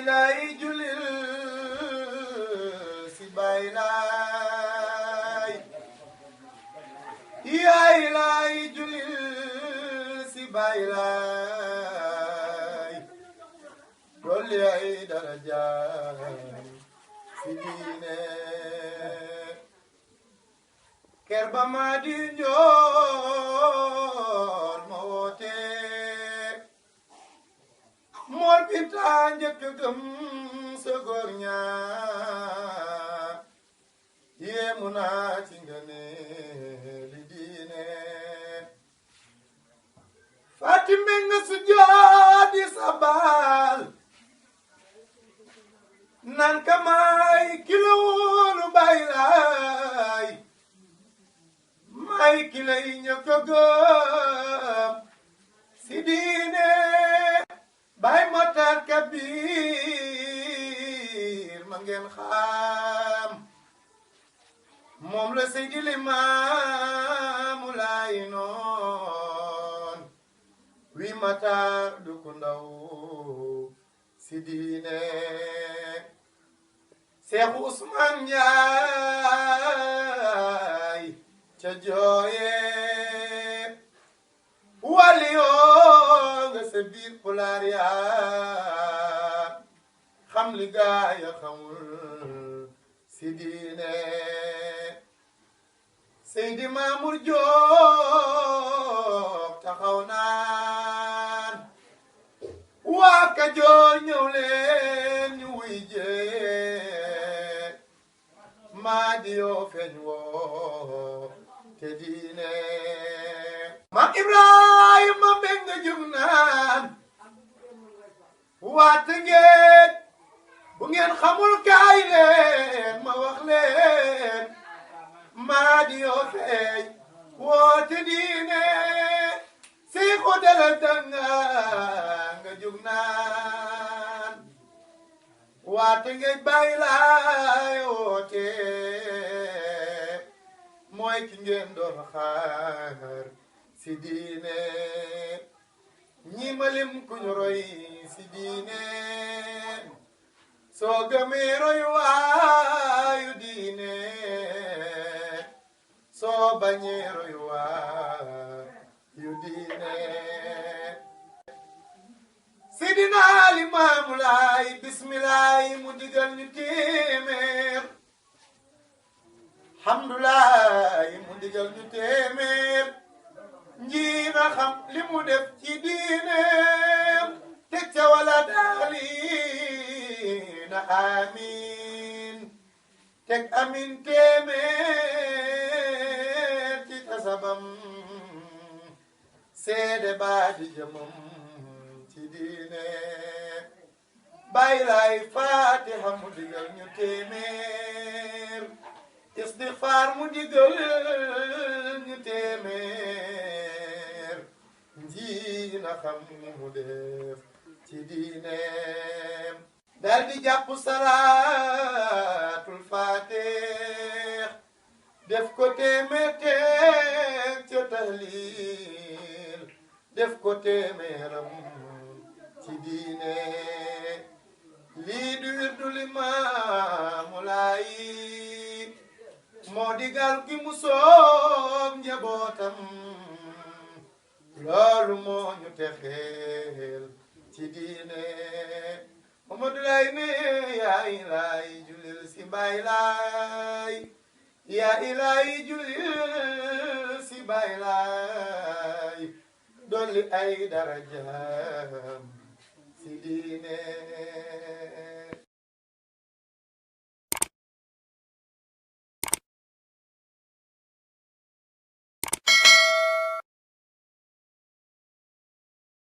ilahi julil si Baay Laay ya ilahi julil si Baay Laay dolli ay daraja si diine ker ba ma di njool ma woote mool bi taa njëkk gëm sa góor ñaar yéemu naa ci ngane li diine Fatime nga su joodi sabal nan ka may kilo wóolu Baay Laay may kilay ñëkk gëm si diine Baay Matar Kabir ma ngeen xam moom la Seydi Limaamu Laay noon wi Matar du ku ndaw si diine Seexu Usmaan Njaay ca jooye wali yoo nga sa biir pulaar yaa xam li gaaya xamul si diine Seydi Maamur Joob taxaw naan waa Kajoor ñëw leen ñu wuy jee maa di yoo feeñ woo te diine Maam Ibrahima mbég nga jug naan waate ngeen bu ngeen xamul kaay leen ma wax leen maa di yoo feeñ woote diine si ko dalal danga nga jug naan waate ngeen Baay Laay woote mooy ki ngeen doon xaar si diine ñi ma lim ku ñu roy si diine soo gëmee roy waayu diine soo bañee roy waayu diine Sidina Limaamu Laay bismillaay mu digal ñu téeméer hamdulaay mu digal ñu téeméer njiina xam li mu def ci diineem teg ca wala daaliina amiin teg amiin téeméer ci tasabam seede baa di jëmam ci diine Baay Laay Faatiha mu digal ñu téeméer istixfaar mu digal ñu téeméer njiina xam ni mu def ci diineem dal di jàpp salaatul faatix def ko téeméer teg ca tahlil def ko téeméeram ci diine lii du wirdu Limaamu Laay moo digal ki mu soog njabootam loolu moo ñu texeel ci diine Mamadu Laay ne yaa ilaahi julil si Baay Laay yaa ilaahi julil si Baay Laay dolli ay daraja